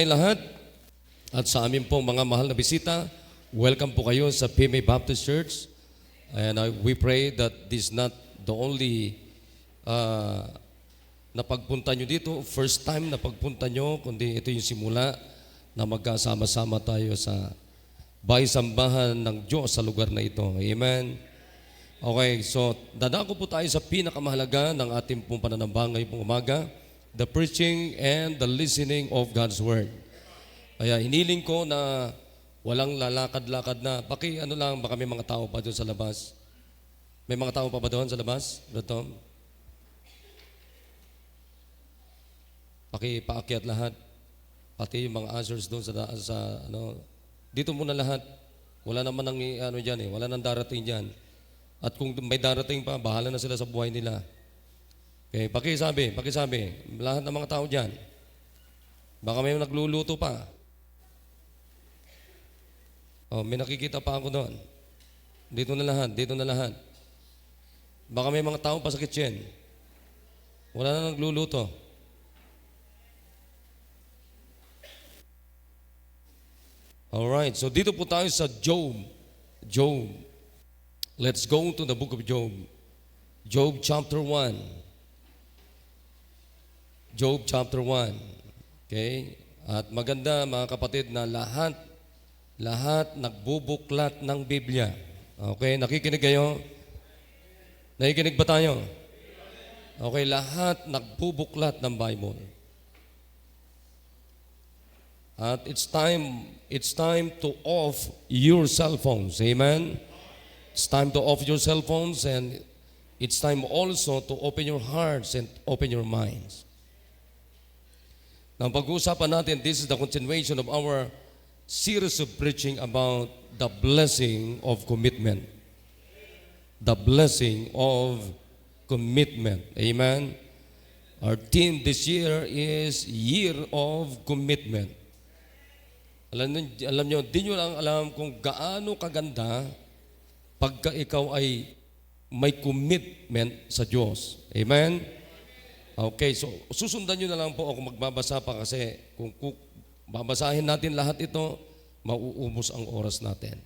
Lahat at sa amin pong mga mahal na bisita, welcome po kayo sa PMA Baptist Church. And we pray that this is not the only napagpunta nyo dito, first time na pagpunta nyo, kundi ito yung simula na magkasama-sama tayo sa bahay-sambahan ng Diyos sa lugar na ito. Amen. Okay, so dadako po tayo sa pinakamahalaga ng ating pong pananambang ngayong umaga, the preaching and the listening of God's Word. Kaya hiniling ko na walang lalakad-lakad na. Baka may mga tao pa doon sa labas. May mga tao pa ba doon sa labas? Brother Tom? Paakyat lahat. Pati yung mga ushers doon dito muna lahat. Wala naman dyan eh. Wala nang darating dyan. At kung may darating pa, bahala na sila sa buhay nila. Okay, pakisabi, lahat ng mga tao dyan. Baka may nagluluto pa. Oh, may nakikita pa ako doon. Dito na lahat. Baka may mga tao pa sa kitchen. Wala na nagluluto. Alright, so dito po tayo sa Job. Let's go to the book of Job. Job chapter 1. Job chapter 1. Okay? At maganda mga kapatid na lahat nagbubuklat ng Biblia. Okay? Nakikinig kayo? Nakikinig ba tayo? Okay, lahat nagbubuklat ng Bible. At it's time to off your cell phones. Amen? It's time to off your cell phones, and it's time also to open your hearts and open your minds. Now, pag-uusapan natin, this is the continuation of our series of preaching about the blessing of commitment. The blessing of commitment. Amen? Our theme this year is Year of Commitment. Alam nyo, di nyo lang alam kung gaano kaganda pagka ikaw ay may commitment sa Diyos. Amen? Okay, so susundan nyo na lang po ako magbabasa pa kasi kung babasahin natin lahat ito, mauubos ang oras natin.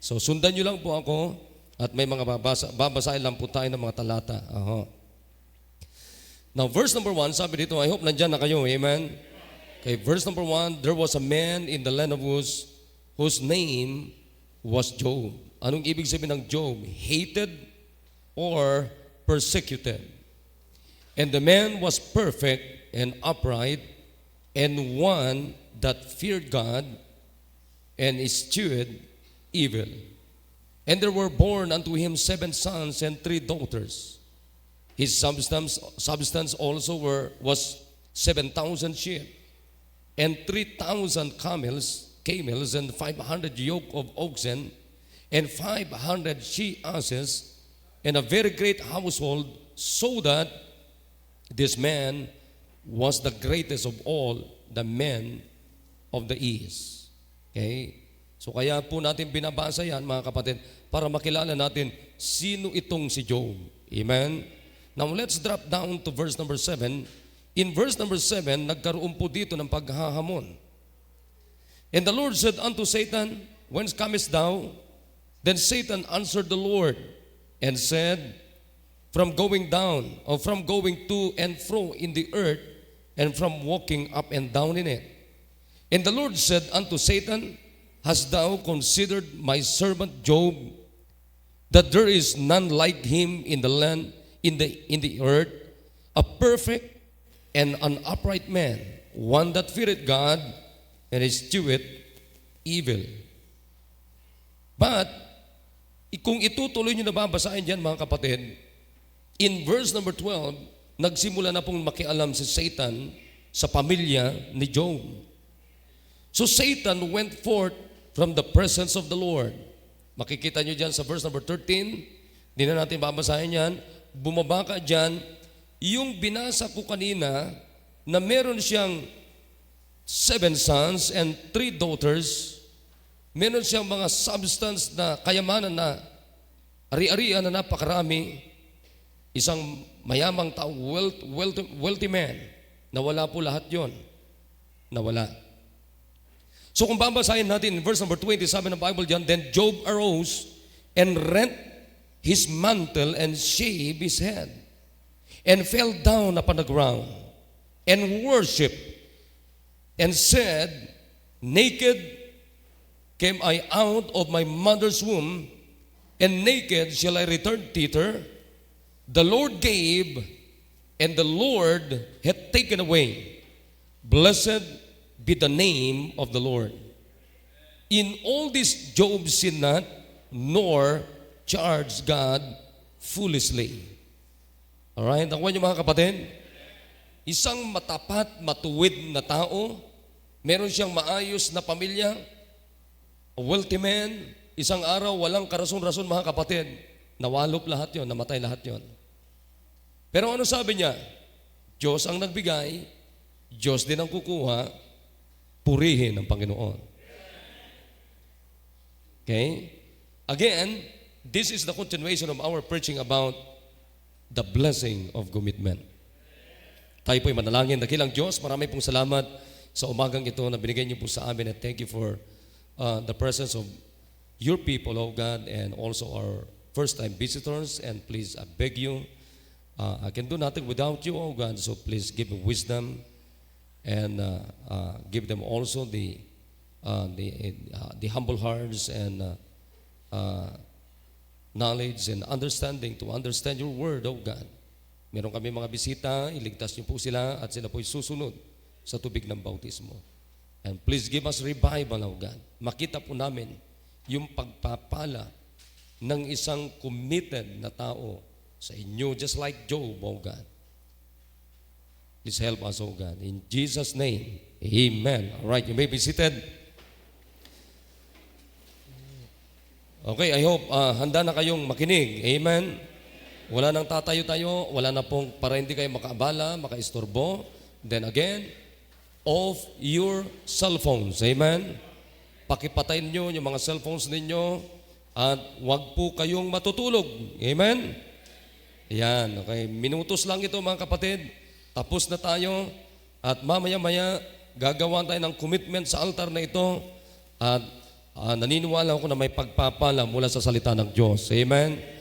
So sundan nyo lang po ako at may mga babasahin lang po tayo ng mga talata. Now verse number 1, sabi dito, I hope nandyan na kayo, amen? Okay, verse number 1, there was a man in the land of Uz whose name was Job. Anong ibig sabihin ng Job? Hated or persecuted. And the man was perfect and upright, and one that feared God and eschewed evil. And there were born unto him 7 sons and 3 daughters. His substance also was 7,000 sheep, and 3,000 camels, and 500 yoke of oxen, and 500 she-asses, and a very great household, so that this man was the greatest of all the men of the east. Okay? So kaya po natin binabasa yan, mga kapatid, para makilala natin sino itong si Job. Amen? Now let's drop down to verse number 7. In verse number 7, nagkaroon po dito ng paghahamon. And the Lord said unto Satan, Whence comest thou? Then Satan answered the Lord and said, From going down, or from going to and fro in the earth, and from walking up and down in it. And the Lord said unto Satan, Hast thou considered my servant Job, that there is none like him in the land, in the earth, a perfect and an upright man, one that feareth God and escheweth evil. But kung itutuloy nyo na babasahin dyan, mga kapatid, in verse number 12, nagsimula na pong makialam si Satan sa pamilya ni Job. So Satan went forth from the presence of the Lord. Makikita nyo dyan sa verse number 13, hindi na natin babasahin yan. Bumaba ka dyan, yung binasa ko kanina na meron siyang 7 sons and 3 daughters, meron siyang mga substance na kayamanan na ari-arian na napakarami. Isang mayamang tao, wealthy man. Nawala po lahat yon. Nawala. So kung babasahin natin in verse number 27 ng Bible diyan, then Job arose and rent his mantle and shaved his head and fell down upon the ground and worshiped and said, naked came I out of my mother's womb, and naked shall I return thither. The Lord gave, and the Lord hath taken away. Blessed be the name of the Lord. In all this Job sinned not, nor charged God foolishly. Alright, nakuha niyo mga kapatid? Isang matapat, matuwid na tao, meron siyang maayos na pamilya, a wealthy man, isang araw walang karason-rason mga kapatid, nawalop lahat yon, namatay lahat yon. Pero ano sabi niya? Diyos ang nagbigay, Diyos din ang kukuha, purihin ang Panginoon. Okay? Again, this is the continuation of our preaching about the blessing of commitment. Tayo po'y manalangin. Dakilang Diyos, marami pong salamat sa umagang ito na binigay niyo po sa amin, and thank you for the presence of your people, oh God, and also our first-time visitors. And please, I beg you, I can do nothing without you, oh God, so please give me wisdom and give them also the humble hearts and knowledge and understanding to understand your word, oh God. Meron kami mga bisita, iligtas niyo po sila at sila po'y susunod sa tubig ng bautismo. And please give us revival, oh God. Makita po namin yung pagpapala ng isang committed na tao sa inyo, just like Job, oh God. Please help us, oh God. In Jesus' name, amen. All right, you may be seated. Okay, I hope handa na kayong makinig. Amen. Wala nang tatayo-tayo, wala na pong para hindi kayo makaabala, makaistorbo. Then again, off your cell phones. Amen. Pakipatayin nyo yung mga cellphones ninyo at wag po kayong matutulog. Amen. Ayan, okay. Minutos lang ito mga kapatid. Tapos na tayo at mamaya-maya gagawa tayo ng commitment sa altar na ito at naniniwala ako na may pagpapala mula sa salita ng Diyos. Amen.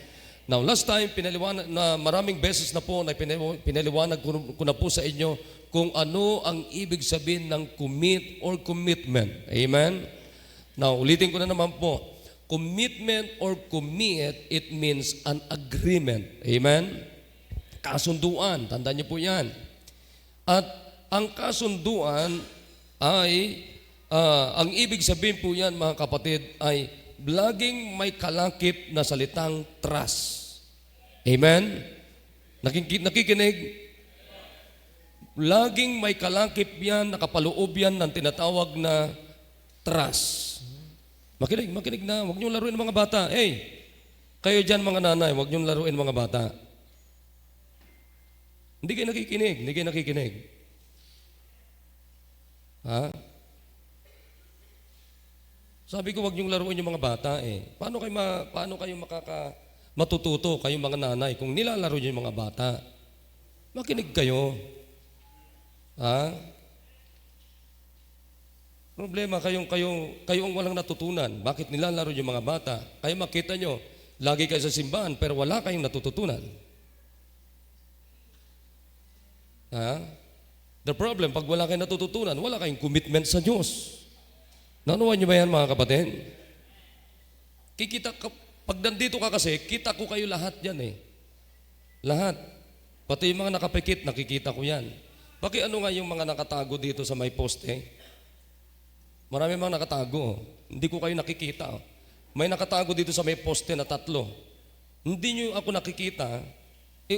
Now, last time, pinaliwanag na maraming beses na po na pinaliwanag ko na po sa inyo kung ano ang ibig sabihin ng commit or commitment. Amen? Now, ulitin ko na naman po. Commitment or commit, it means an agreement. Amen? Kasunduan. Tandaan niyo po yan. At ang kasunduan ay, ang ibig sabihin po yan mga kapatid ay laging may kalakip na salitang trust. Amen? Nakikinig? Laging may kalakip yan, nakapaloob yan ng tinatawag na trust. Makinig na, huwag niyong laruin mga bata. Hey, kayo dyan mga nanay, huwag niyong laruin mga bata. Hindi kayo nakikinig. Ha? Sabi ko, wag niyong laruin yung mga bata eh. Paano kayo matututo kayong mga nanay kung nilalaro niyo yung mga bata? Makinig kayo. Ha? Problema, kayo ang walang natutunan. Bakit nilalaro yung mga bata? Kaya makita nyo, lagi kayo sa simbahan pero wala kayong natututunan. Ha? The problem, pag wala kayong natututunan, wala kayong commitment sa Diyos. Nanuwan niyo ba yan mga kapatid? Pag nandito ka kasi, kita ko kayo lahat yan eh. Lahat. Pati yung mga nakapikit, nakikita ko yan. Bakit ano nga yung mga nakatago dito sa may poste? Marami mga nakatago. Hindi ko kayo nakikita. May nakatago dito sa may poste na 3. Hindi niyo ako nakikita,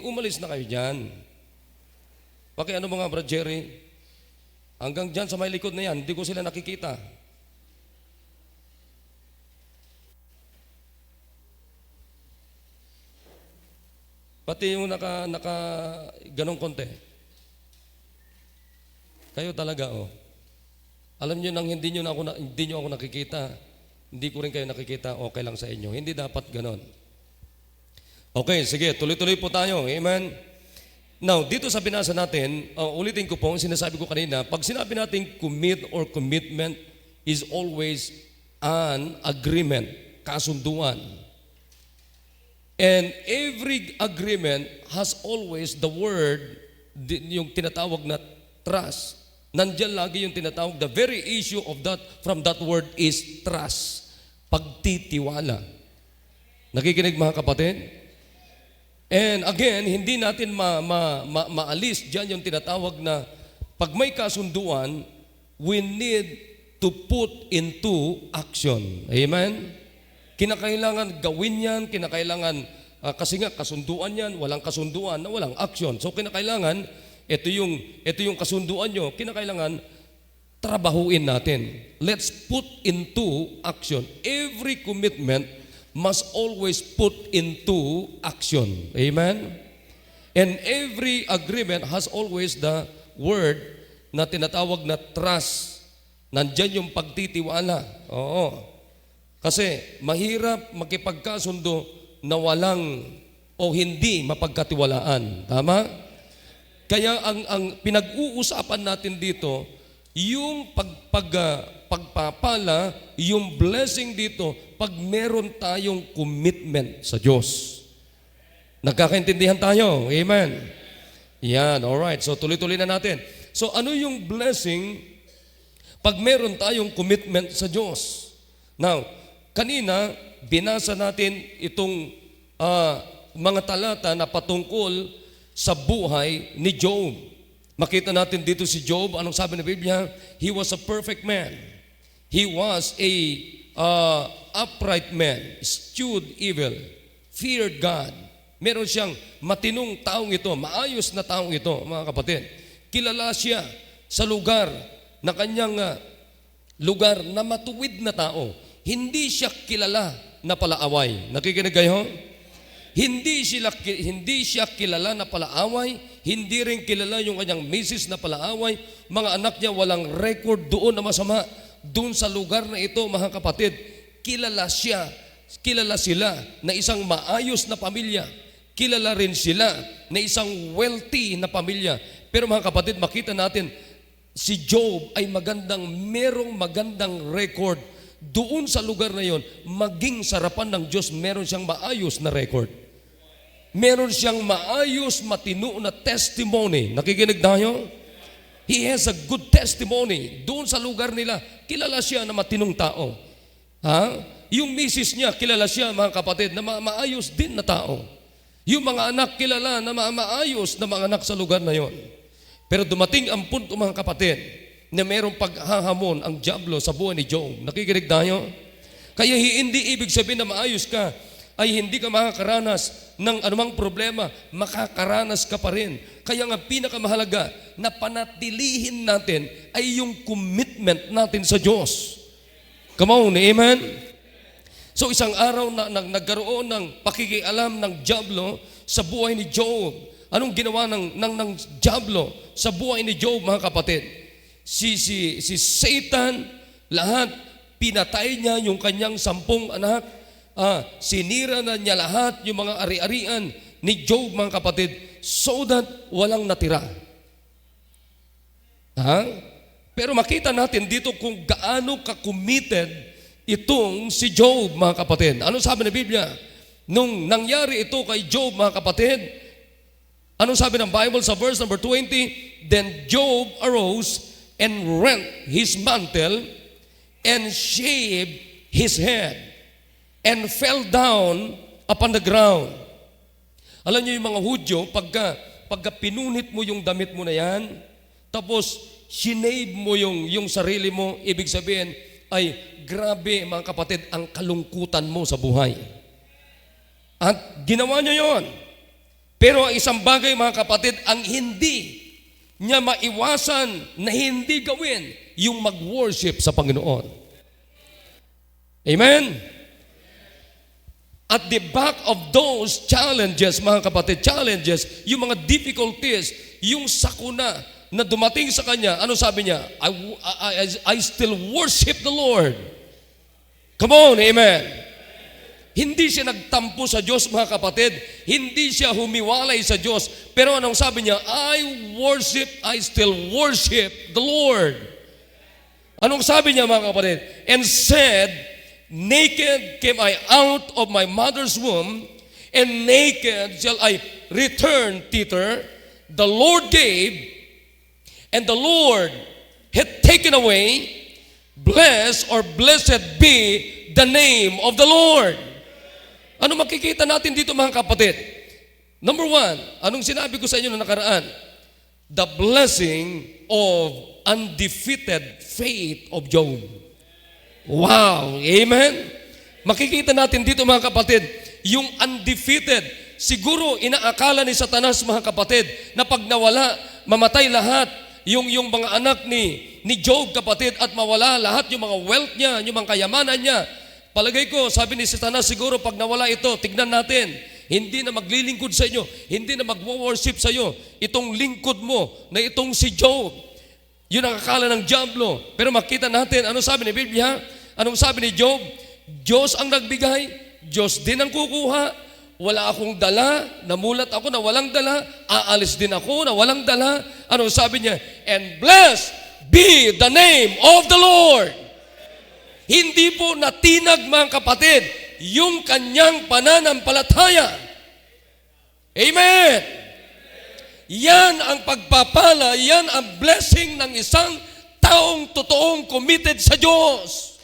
umalis na kayo dyan. Bakit ano mga Brad Jerry? Hanggang dyan sa may likod na yan, hindi ko sila nakikita. Pati yung ganong konti. Kayo talaga, oh. Alam niyo nang hindi niyo ako nakikita, hindi ko rin kayo nakikita, okay lang sa inyo. Hindi dapat ganon. Okay, sige, tuloy-tuloy po tayo. Amen. Now, dito sa binasa natin, ulitin ko po, sinasabi ko kanina, pag sinabi natin commit or commitment, is always an agreement, kasunduan. And every agreement has always the word, yung tinatawag na trust. Nandiyan lagi yung tinatawag, the very issue of that, from that word is trust. Pagtitiwala. Nakikinig mga kapatid? And again, hindi natin maalis dyan yung tinatawag na pag may kasunduan, we need to put into action. Amen? Kinakailangan gawin yan, kinakailangan, kasi nga kasunduan yan, walang kasunduan na walang action. So kinakailangan, ito yung kasunduan nyo, kinakailangan trabahuin natin. Let's put into action. Every commitment must always put into action. Amen? And every agreement has always the word na tinatawag na trust. Nandyan yung pagtitiwala. Oo. Kasi mahirap makipagkasundo na walang o hindi mapagkatiwalaan. Tama? Kaya ang pinag-uusapan natin dito, yung pagpapala, yung blessing dito, pag meron tayong commitment sa Diyos. Nagkakaintindihan tayo? Amen? Yan, alright. So tuloy-tuloy na natin. So ano yung blessing pag meron tayong commitment sa Diyos? Now, kanina, binasa natin itong mga talata na patungkol sa buhay ni Job. Makita natin dito si Job, anong sabi ng Biblia? He was a perfect man. He was a upright man, eschewed evil, feared God. Meron siyang matinong taong ito, maayos na taong ito, mga kapatid. Kilala siya sa lugar na kanyang lugar na matuwid na tao. Hindi siya kilala na palaaway. Nakikinig kayo? Hindi siya kilala na palaaway, hindi rin kilala yung kanyang misis na palaaway. Mga anak niya walang record doon na masama. Doon sa lugar na ito, mga kapatid, kilala sila na isang maayos na pamilya. Kilala rin sila na isang wealthy na pamilya. Pero mga kapatid, makita natin, si Job ay merong magandang record. Doon sa lugar na yon, maging sarapan ng Diyos, meron siyang maayos na record. Meron siyang maayos, matino na testimony. Nakikinig tayo? He has a good testimony. Doon sa lugar nila, kilala siya na matinong tao. Yung misis niya, kilala siya, mga kapatid, na maayos din na tao. Yung mga anak, kilala na maayos na mga anak sa lugar na yon. Pero dumating ang punto, mga kapatid, na mayroong paghahamon ang diablo sa buhay ni Job. Nakikinig tayo? Kaya hindi ibig sabihin na maayos ka, ay hindi ka makakaranas ng anumang problema, makakaranas ka pa rin. Kaya nga pinakamahalaga na panatilihin natin ay yung commitment natin sa Diyos. Come on, amen? So isang araw na nagkaroon ng pakikialam ng diablo sa buhay ni Job. Anong ginawa ng diablo sa buhay ni Job, mga kapatid? Si Satan, lahat, pinatay niya yung kanyang 10 anak. Sinira na niya lahat yung mga ari-arian ni Job, mga kapatid, so that walang natira. Pero makita natin dito kung gaano ka-committed itong si Job, mga kapatid. Ano sabi ng Biblia? Nung nangyari ito kay Job, mga kapatid, ano sabi ng Bible sa verse number 20? Then Job arose and rent his mantle and shaved his head and fell down upon the ground. Alam niyo yung mga Hudyo, pagka pinunit mo yung damit mo na yan, tapos sinave mo yung sarili mo, ibig sabihin ay grabe, mga kapatid, ang kalungkutan mo sa buhay. At ginawa niya yon. Pero ang isang bagay, mga kapatid, ang hindi niya maiwasan na hindi gawin, yung mag-worship sa Panginoon. Amen? At the back of those challenges, mga kapatid, yung mga difficulties, yung sakuna na dumating sa kanya, ano sabi niya? I still worship the Lord. Come on, amen? Hindi siya nagtampo sa Diyos, mga kapatid. Hindi siya humiwalay sa Diyos. Pero anong sabi niya? I still worship the Lord. Anong sabi niya mga kapatid? And said, naked came I out of my mother's womb, and naked shall I return thither. The Lord gave, and the Lord hath taken away. Blessed or blessed be the name of the Lord. Ano makikita natin dito mga kapatid? Number one, anong sinabi ko sa inyo na nakaraan? The blessing of undefeated faith of Job. Wow! Amen? Makikita natin dito mga kapatid, yung undefeated. Siguro inaakala ni Satanas mga kapatid na pag nawala, mamatay lahat yung mga anak ni Job kapatid at mawala lahat yung mga wealth niya, yung mga kayamanan niya. Palagay ko, sabi ni Satanas siguro pag nawala ito, tignan natin, hindi na maglilingkod sa inyo, hindi na magwo-worship sa iyo, itong lingkod mo na itong si Job. Yun ang akala ng diablo. Pero makita natin, ano sabi ni Biblia? Anong sabi ni Job? Diyos ang nagbigay, Diyos din ang kukuha. Wala akong dala, namulat ako na walang dala, aalis din ako na walang dala. Anong sabi niya? And blessed be the name of the Lord. Hindi po natinag mga kapatid yung kanyang pananampalataya. Amen. Yan ang pagpapala, yan ang blessing ng isang taong totoong committed sa Diyos.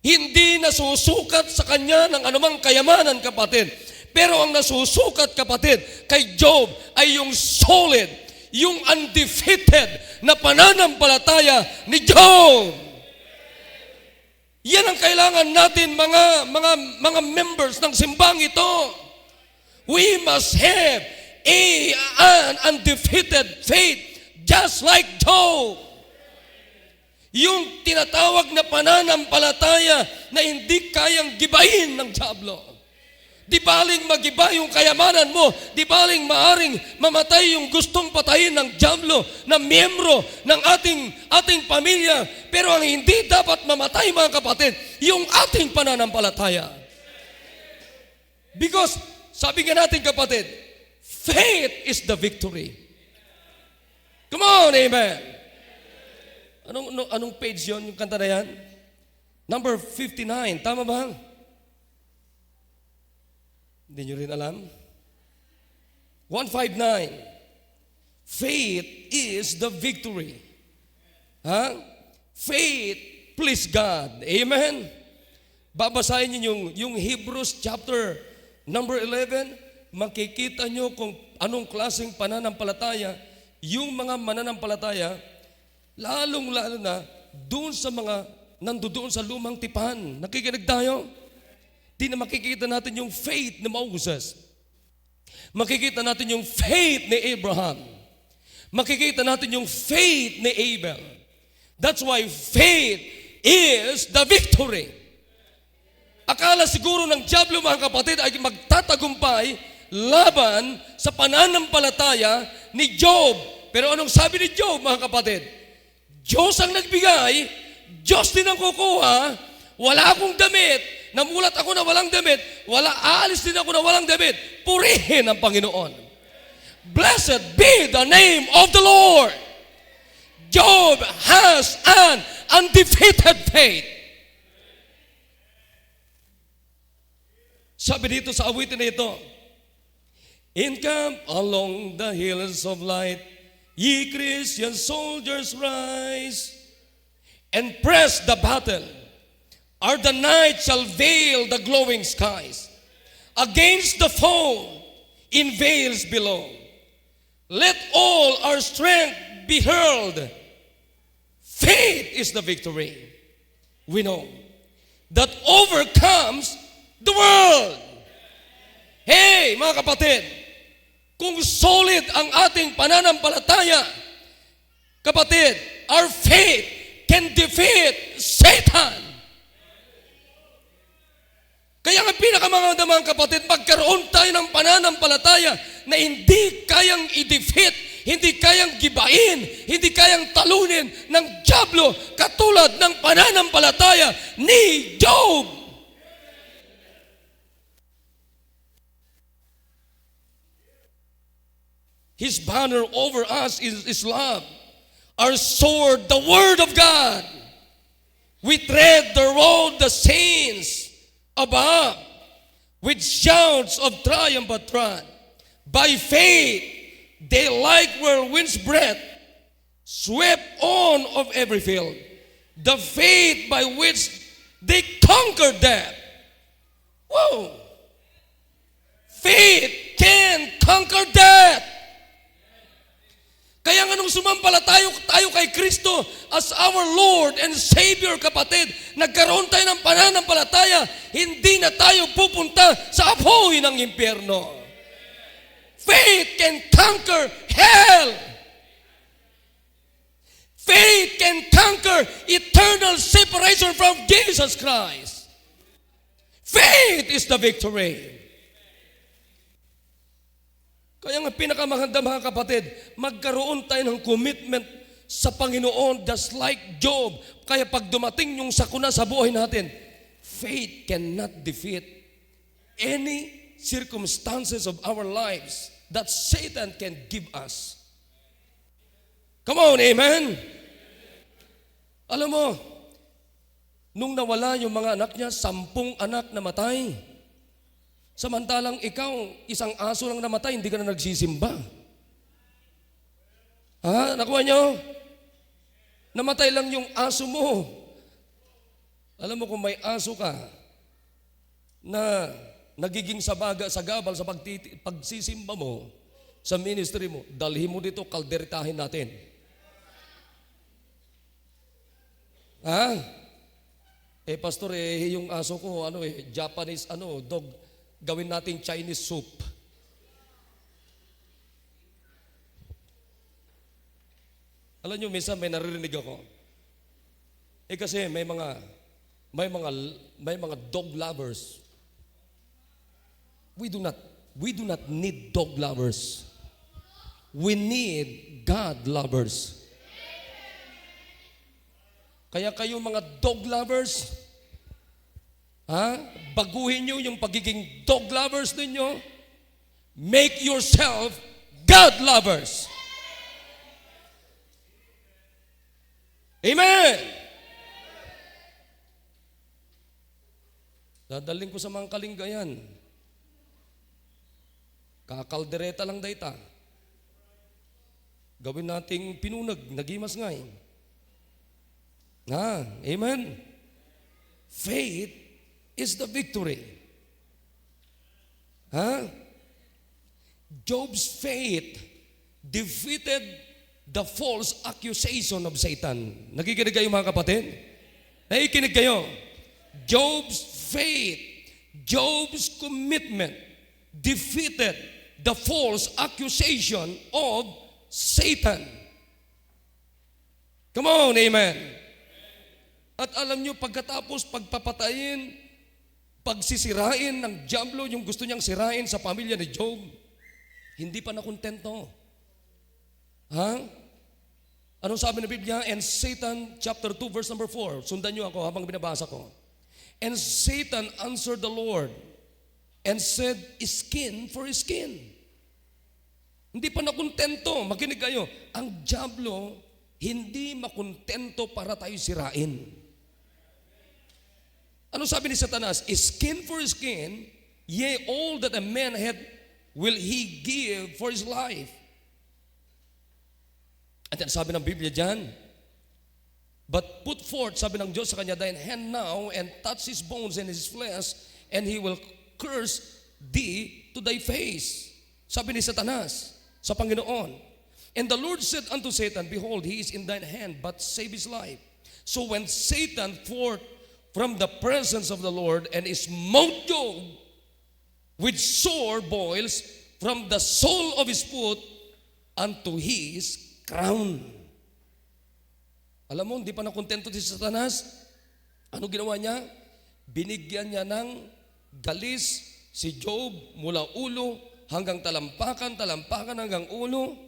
Hindi nasusukat sa kanya ng anumang kayamanan, kapatid. Pero ang nasusukat, kapatid, kay Job ay yung solid, yung undefeated na pananampalataya ni Job. Yan ang kailangan natin mga members ng simbang ito. We must have an undefeated faith just like Job. Yung tinatawag na pananampalataya na hindi kayang gibahin ng diablo. Di baling magiba yung kayamanan mo, di baling maaring mamatay yung gustong patayin ng diablo na miyembro ng ating pamilya. Pero ang hindi dapat mamatay mga kapatid, yung ating pananampalataya. Because, sabi nga natin kapatid, faith is the victory. Come on, amen. Anong page yon yung kanta na yan? Number 59, tama ba? Hindi nyo rin alam? 159. Faith is the victory. Faith please God. Amen? Babasahin nyo yung Hebrews chapter number 11, makikita nyo kung anong klaseng pananampalataya, yung mga mananampalataya, lalong-lalo na doon sa mga nandoon sa lumang tipan. Nakikinig tayo? Di na makikita natin yung faith ni Moses. Makikita natin yung faith ni Abraham. Makikita natin yung faith ni Abel. That's why faith is the victory. Akala siguro ng diablo mga kapatid ay magtatagumpay laban sa pananampalataya ni Job. Pero anong sabi ni Job mga kapatid? Diyos ang nagbigay, Diyos din ang kukuha, wala akong damit, namulat ako na walang damit, aalis din ako na walang damit, purihin ang Panginoon. Blessed be the name of the Lord. Job has an undefeated faith. Sabi dito sa awitin na ito, encamp along the hills of light, ye Christian soldiers rise, and press the battle, or the night shall veil the glowing skies. Against the foe in veils below, let all our strength be hurled. Faith is the victory. We know that overcomes the world. Hey, mga kapatid, kung solid ang ating pananampalataya, kapatid, our faith can defeat Satan. Kaya nga pinakamaganda mga kapatid, magkaroon tayo ng pananampalataya na hindi kayang i-defeat, hindi kayang gibain, hindi kayang talunin ng diablo katulad ng pananampalataya ni Job. His banner over us is love. our sword, the Word of God. We tread the road the saints above with shouts of triumph at trod. By faith, they like whirlwind's breath, swept on of every field. The faith by which they conquered death. Whoa! Faith can conquer death. Kaya nga nung sumampalataya tayo kay Kristo as our Lord and Savior, kapatid, nagkaroon tayo ng pananampalataya, hindi na tayo pupunta sa apoy ng impyerno. Faith can conquer hell. Faith can conquer eternal separation from Jesus Christ. Faith is the victory. Kaya nga pinakamaganda, mga kapatid, magkaroon tayo ng commitment sa Panginoon just like Job. Kaya pag dumating yung sakuna sa buhay natin, faith cannot defeat any circumstances of our lives that Satan can give us. Come on, amen? Alam mo, nung nawala yung mga anak niya, 10 anak na matay. Samantalang ikaw, isang aso lang namatay, hindi ka na nagsisimba. Ha? Nakuha nyo? Namatay lang yung aso mo. Alam mo, kung may aso ka na nagiging sagabal sa pagsisimba mo, sa ministry mo, dalhin mo dito, kalderitahin natin. Ha? Pastor, yung aso ko, Japanese, dog, gawin nating Chinese soup. Alam nyo, minsan may naririnig ako. Kasi may mga dog lovers. We do not need dog lovers. We need God lovers. Kaya kayong mga dog lovers, baguhin nyo yung pagiging dog lovers ninyo. Make yourself God lovers. Amen! Dadaling ko sa mga kalinggayan. Kakaldereta lang dayta. Gawin nating pinunag, nagimas ngay. Amen? Faith is the victory. Job's faith defeated the false accusation of Satan. Nakikinig kayo, mga kapatid? Nakikinig kayo? Job's faith, Job's commitment defeated the false accusation of Satan. Come on, amen. At alam nyo, pagkatapos pagpapatayin, pagsisirain ng diablo, yung gusto niyang sirain sa pamilya ni Job, hindi pa nakontento. Anong sabi ng Biblia? And Satan, chapter 2, verse number 4. Sundan nyo ako habang binabasa ko. And Satan answered the Lord and said, skin for skin. Hindi pa nakontento. Makinig kayo. Ang diablo, hindi makontento para tayo sirain. Ano sabi ni Satanas? Skin for skin, yea, all that a man hath will he give for his life. At yan sabi ng Biblia dyan, but put forth, sabi ng Diyos sa kanya, thine hand now, and touch his bones and his flesh, and he will curse thee to thy face. Sabi ni Satanas sa Panginoon. And the Lord said unto Satan, behold, he is in thine hand, but save his life. So when Satan forth from the presence of the Lord, and smote Job with sore boils from the sole of his foot unto his crown. Alam mo, hindi pa nakontento si Satanas. Ano ginawa niya? Binigyan niya ng galis si Job mula ulo hanggang talampakan hanggang ulo.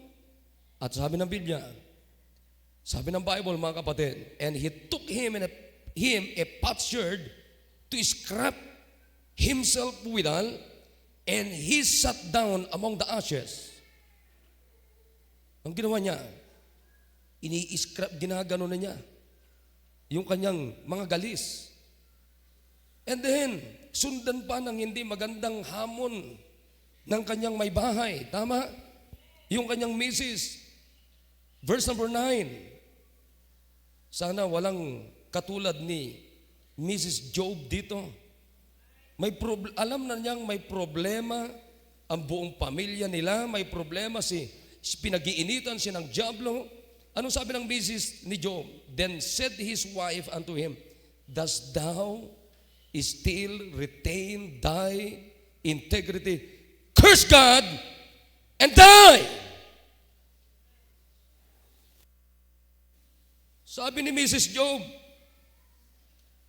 At sabi ng Biblia, sabi ng Bible, mga kapatid, and he took him a potsherd to scrap himself withal, and he sat down among the ashes. Ang ginawa niya, Ini-scrap, ginagano na niya yung kanyang mga galis. And then, sundan pa ng hindi magandang hamon ng kanyang may bahay. Tama? Yung kanyang misis. Verse number 9. Sana walang katulad ni Mrs. Job dito. Alam na niyang may problema ang buong pamilya nila. May problema pinag-iinitan siya ng dyablo. Anong sabi ng misis ni Job? Then said his wife unto him, dost thou still retain thy integrity? Curse God and die! Sabi ni Mrs. Job,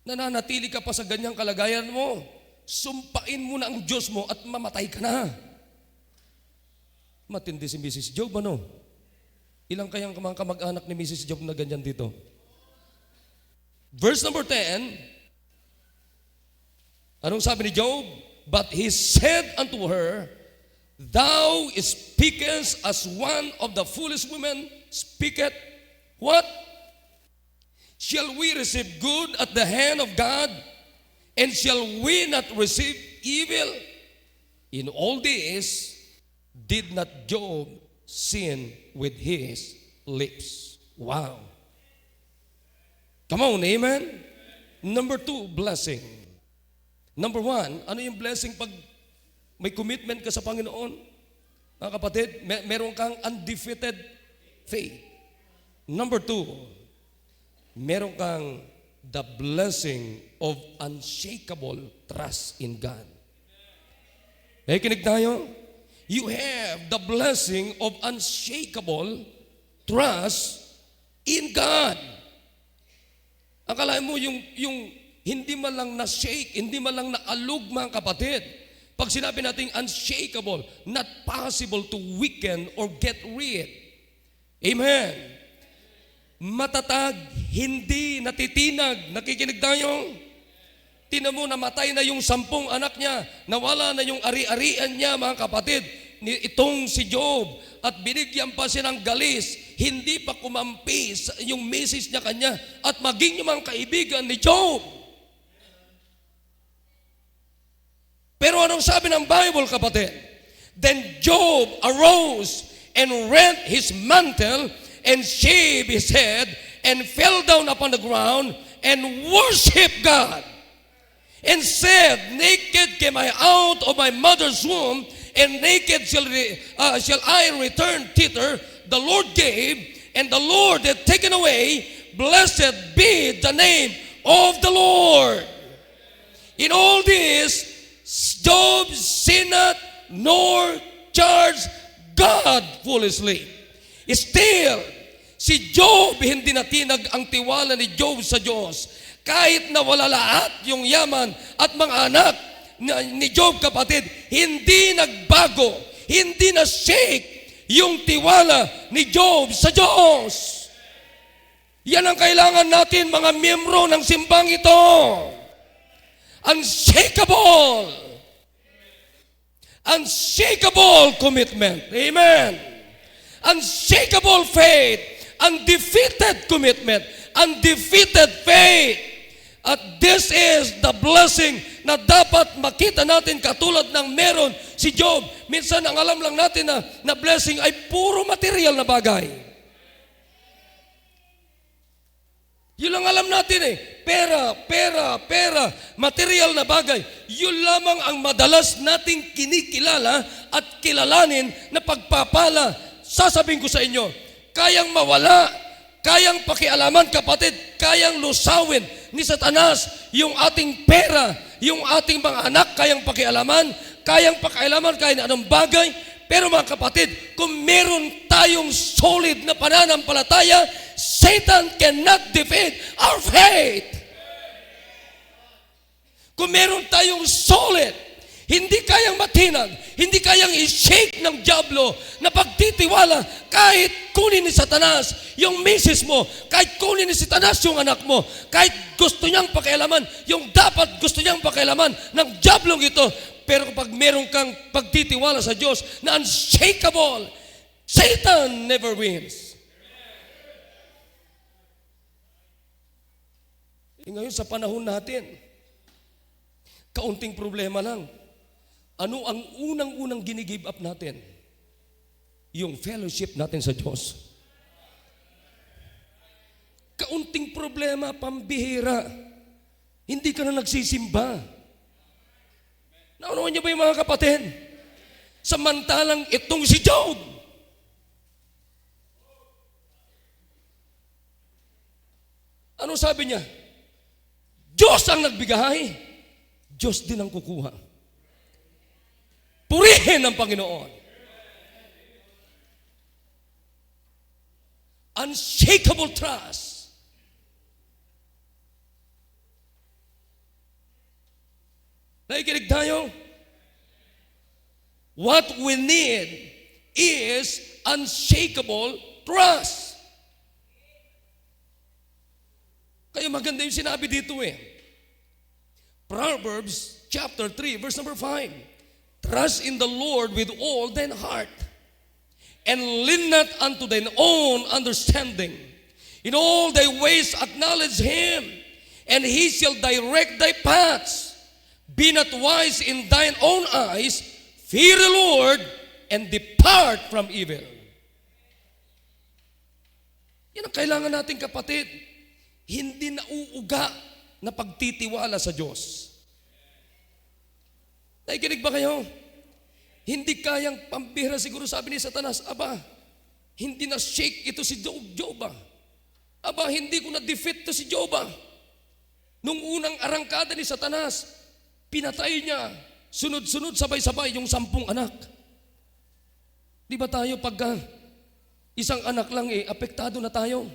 nananatili ka pa sa ganyang kalagayan mo, sumpain mo na ang Diyos mo at mamatay ka na. Matindi si Mrs. Job, ano? Ilang kayang mga kamag-anak ni Mrs. Job na ganyan dito? Verse number 10, anong sabi ni Job? But he said unto her, thou speakest as one of the foolish women speaketh. What? Shall we receive good at the hand of God? And shall we not receive evil? In all this, did not Job sin with his lips? Wow. Come on, amen? Number 2, blessing. Number 1, ano yung blessing pag may commitment ka sa Panginoon? Mga kapatid, meron kang undefeated faith. Number 2, meron kang the blessing of unshakable trust in God. May kinig tayo? You have the blessing of unshakable trust in God. Akala mo yung hindi man lang na-shake, hindi man lang naalog, mga kapatid. Pag sinabi natin unshakable, not possible to weaken or get rid. Amen. Matatag, hindi natitinag. Nakikinig tayo? Tinan mo, namatay na yung 10 anak niya. Nawala na yung ari-arian niya, mga kapatid. Itong si Job. At binigyan pa siya ng galis. Hindi pa kumampi yung misis niya kanya. At maging yung mga kaibigan ni Job. Pero anong sabi ng Bible, kapatid? Then Job arose and rent his mantle and shaved his head and fell down upon the ground and worshiped God. And said, naked came I out of my mother's womb, and naked shall I return thither. The Lord gave, and the Lord hath taken away. Blessed be the name of the Lord. In all this, Job sinned not, nor charged God foolishly. Still, si Job, hindi natinag ang tiwala ni Job sa Diyos. Kahit na wala lahat yung yaman at mga anak ni Job, kapatid, hindi nagbago, hindi na shake yung tiwala ni Job sa Diyos. Yan ang kailangan natin, mga miyembro ng simbang ito. Unshakable. Unshakable commitment. Amen. Unshakable faith. Undefeated commitment. Undefeated faith. At this is the blessing na dapat makita natin katulad ng meron si Job. Minsan ang alam lang natin na blessing ay puro material na bagay. Yun lang alam natin Pera, material na bagay. Yun lamang ang madalas nating kinikilala at kilalanin na pagpapala. Sasabihin ko sa inyo, kayang mawala, kayang pakialaman, kapatid, kayang lusawin ni Satanas yung ating pera, yung ating mga anak, kayang pakialaman kahit na anong bagay. Pero mga kapatid, kung meron tayong solid na pananampalataya, Satan cannot defeat our faith. Kung meron tayong solid, hindi kayang matinag, hindi kayang i-shake ng diablo na pagtitiwala kahit kunin ni Satanas yung misis mo, kahit kunin ni Satanas yung anak mo, kahit gusto niyang pakialaman, yung dapat gusto niyang pakialaman ng diablong ito. Pero kapag meron kang pagtitiwala sa Diyos na unshakable, Satan never wins. Ngayon sa panahon natin, kaunting problema lang. Ano ang unang-unang ginigive up natin? Yung fellowship natin sa Diyos. Kaunting problema, pambihira. Hindi ka na nagsisimba. Naunawan niyo ba yung mga kapatid? Samantalang itong si Job, ano sabi niya? Diyos ang nagbigay, Diyos din ang kukuha. Purihin ang Panginoon. Unshakable trust. Nakikinig tayo? What we need is unshakable trust. Kaya maganda yung sinabi dito eh. Proverbs chapter 3 verse number 5. Trust in the Lord with all thine heart, and lean not unto thine own understanding. In all thy ways acknowledge Him, and He shall direct thy paths. Be not wise in thine own eyes, fear the Lord, and depart from evil. Yan ang kailangan natin, kapatid. Hindi nauuga na pagtitiwala sa Diyos. Nakikinig ba kayo? Hindi kayang pambihira siguro sabi ni Satanas, aba, hindi na shake ito si Job. Aba, hindi ko na defeat to si Job. Nung unang arangkada ni Satanas, pinatay niya, sunod-sunod, sabay-sabay yung 10 anak. Di ba tayo pagka isang anak lang apektado na tayo?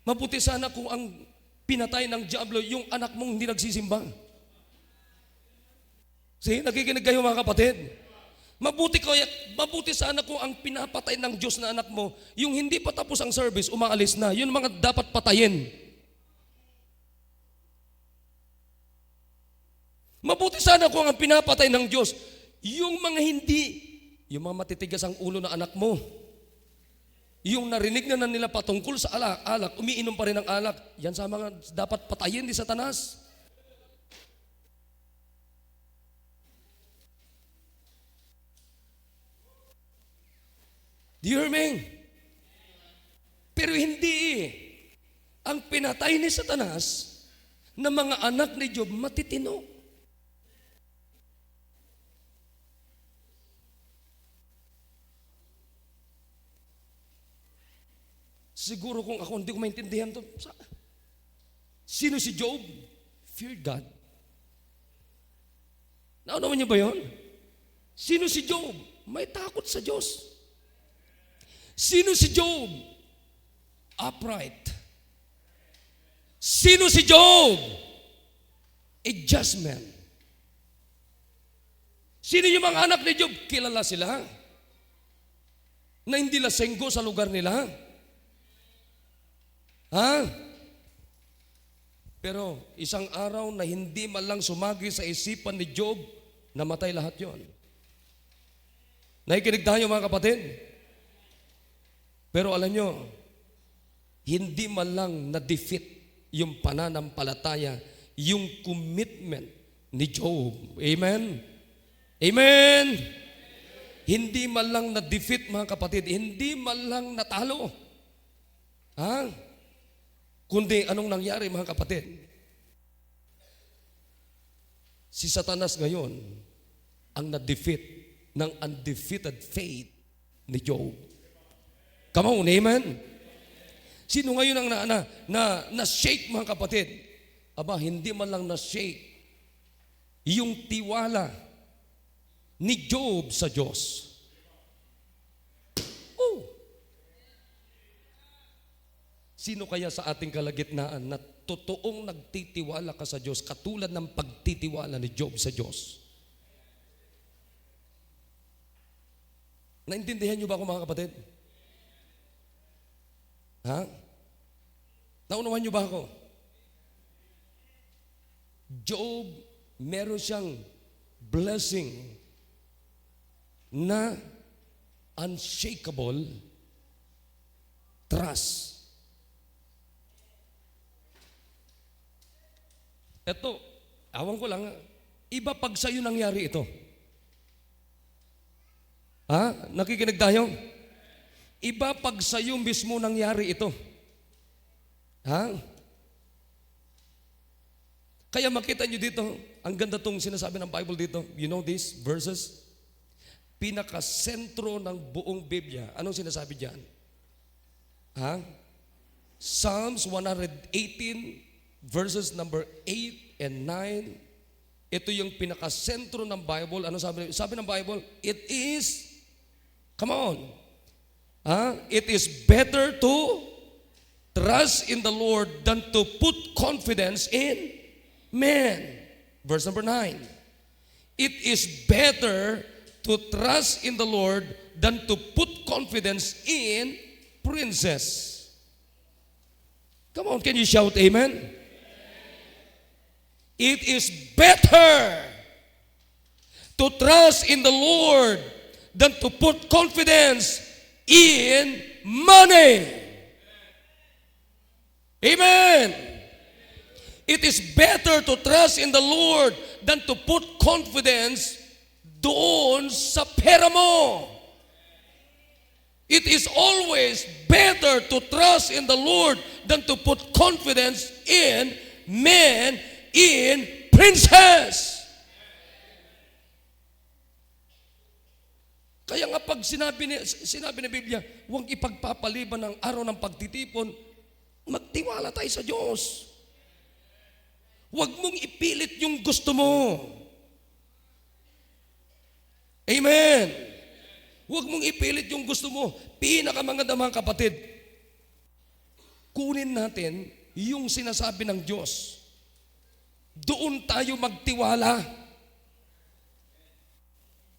Mabuti sana kung ang pinatay ng diablo yung anak mong hindi nagsisimba. See, nakikinig kayo mga kapatid? Mabuti sana kung ang pinapatay ng Diyos na anak mo, yung hindi pa tapos ang service, umaalis na. Yun mga dapat patayin. Mabuti sana kung ang pinapatay ng Diyos, yung mga matitigas ang ulo na anak mo. Yung narinig na nila patungkol sa alak, umiinom pa rin ng alak. Yan sa mga dapat patayin ni Satanas. Do you hear me? Pero hindi. Ang pinatay ni Satanas na mga anak ni Job matitino. Siguro kung ako hindi ko maintindihan to. Sino si Job? Feared God. Naunawan niyo ba yun? Sino si Job? May takot sa Diyos. Sino si Job? Upright. Sino si Job? A just man. Sino yung mga anak ni Job? Kilala sila. Na hindi lasenggo sa lugar nila. Ha? Pero isang araw na hindi man lang sumagi sa isipan ni Job, namatay lahat yon. Nakikinig tayo mga kapatid? Pero alam nyo, hindi man lang na-defeat yung pananampalataya, yung commitment ni Job. Amen? Amen? Hindi man lang na-defeat mga kapatid, hindi man lang natalo. Ha? Kundi anong nangyari mga kapatid? Si Satanas ngayon ang na-defeat ng undefeated faith ni Job. Come on, amen? Sino ngayon ang na-shake mga kapatid? Aba, hindi man lang na-shake yung tiwala ni Job sa Diyos. Oh! Sino kaya sa ating kalagitnaan na totoong nagtitiwala ka sa Diyos katulad ng pagtitiwala ni Job sa Diyos? Naintindihan niyo ba ako mga kapatid? Ha? Naunawan niyo ba ako? Job, meron siyang blessing na unshakable trust. Eto, awan ko lang, iba pag sa'yo nangyari ito. Ha? Nakikinig tayo? Iba pag sa'yo mismo nangyari ito. Ha? Kaya makita nyo dito, ang ganda tong sinasabi ng Bible dito. You know these verses? Pinakasentro ng buong Biblia. Anong sinasabi diyan? Ha? Psalms 118 verses number 8 and 9. Ito yung pinakasentro ng Bible. Ano sabi? Sabi ng Bible, it is, come on, it is better to trust in the Lord than to put confidence in man. Verse number 9. It is better to trust in the Lord than to put confidence in princes. Come on, can you shout amen? It is better to trust in the Lord than to put confidence in money. Amen. It is better to trust in the Lord than to put confidence doon sa pera mo. It is always better to trust in the Lord than to put confidence in men, in princes. Kaya nga pag sinabi ni Biblia, huwag ipagpapaliban ng araw ng pagtitipon, magtiwala tayo sa Diyos. Huwag mong ipilit yung gusto mo. Amen. Huwag mong ipilit yung gusto mo. Pinakamaganda mga kapatid, kunin natin yung sinasabi ng Diyos. Doon tayo magtiwala.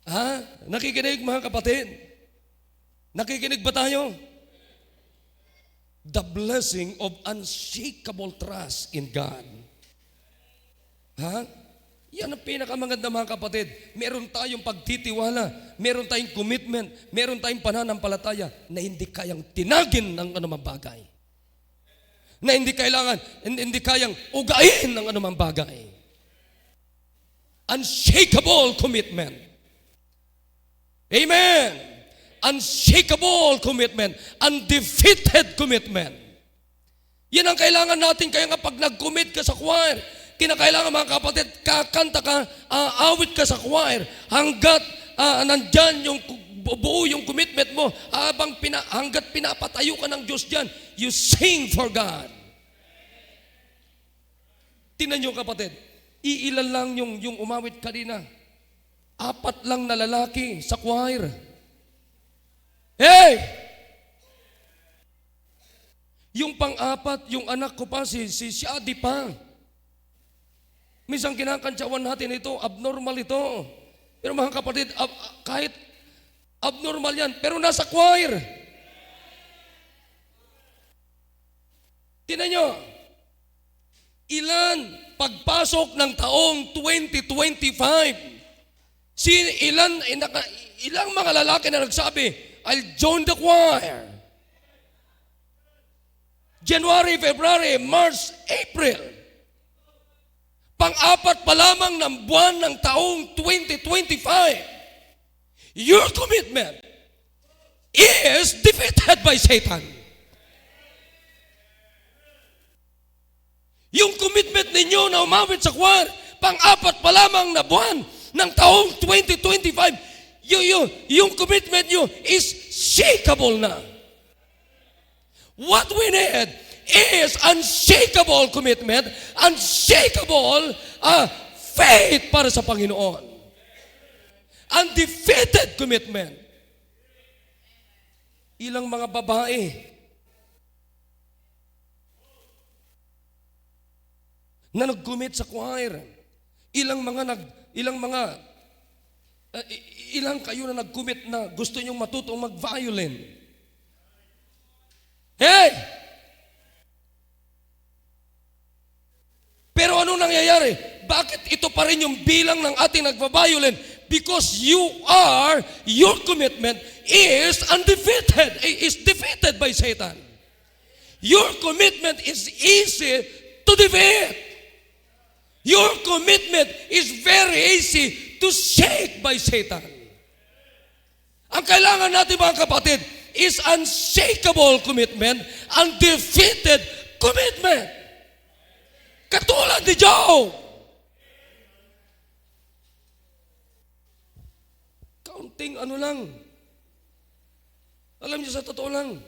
Ha? Nakikinig mga kapatid? Nakikinig ba tayo? The blessing of unshakable trust in God. Ha? Yan ang pinakamaganda mga kapatid. Meron tayong pagtitiwala, meron tayong commitment, meron tayong pananampalataya na hindi kayang tinagin ng anumang bagay. Na hindi kayang ugain ng anumang bagay. Unshakable commitment. Amen. Unshakable commitment. Undefeated commitment. Yan ang kailangan natin. Kaya nga pag nag-commit ka sa choir, kinakailangan mga kapatid, kakanta ka, awit ka sa choir, hanggat nandyan yung buo yung commitment mo, hanggat pinapatayo ka ng Diyos dyan, you sing for God. Tingnan nyo kapatid, iilan lang yung umawit kanina. 4 lang na lalaki sa choir. Hey! Yung pang-4, yung anak ko pa, si Shadi pa. Minsan kinakantsawan natin ito, abnormal ito. Pero mga kapatid, kahit abnormal yan, pero nasa choir. Tingnan nyo, ilan pagpasok ng taong 2025, ilang mga lalaki na nagsabi, I'll join the choir. January, February, March, April. Pang-4 pa lamang ng buwan ng taong 2025, your commitment is defeated by Satan. Yung commitment ninyo na umawit sa choir, pang-4 pa lamang na buwan ng taong 2025, yung commitment nyo is shakable na. What we need is unshakable commitment, unshakable faith para sa Panginoon. Undefeated commitment. Ilang mga babae na nag-commit sa choir. Ilang kayo na nag-commit na gusto nyong matutong mag-violin. Hey! Pero anong nangyayari? Bakit ito pa rin yung bilang ng ating nagbabayolin? Because your commitment is undefeated, is defeated by Satan. Your commitment is easy to defeat. Your commitment is very easy to shake by Satan. Ang kailangan natin mga kapatid is unshakable commitment, undefeated commitment. Katulad ni Job. Kaunting ano lang. Alam niyo sa totoo lang,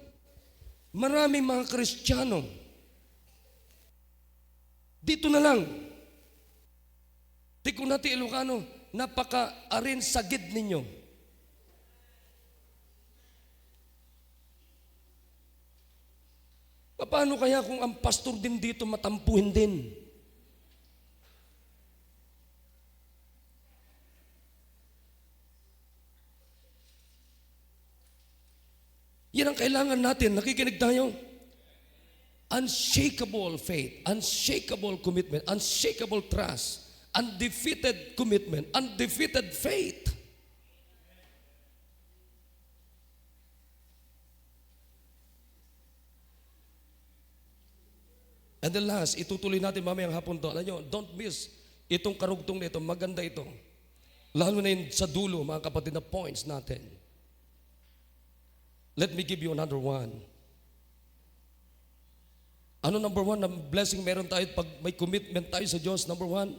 maraming mga Kristiyano, dito na lang, di ko natin Ilocano, napaka-arin sagid ninyo. Paano kaya kung ang pastor din dito matampuhin din? Yan ang kailangan natin. Nakikinig tayo. Unshakable faith, unshakable commitment, unshakable trust, undefeated commitment, undefeated faith. And the last, itutuloy natin mamayang hapon to. Alam nyo, don't miss itong karugtong nito. Maganda ito. Lalo na yun sa dulo, mga kapatid, na points natin. Let me give you another one. Ano number one na blessing meron tayo pag may commitment tayo sa Diyos? Number one,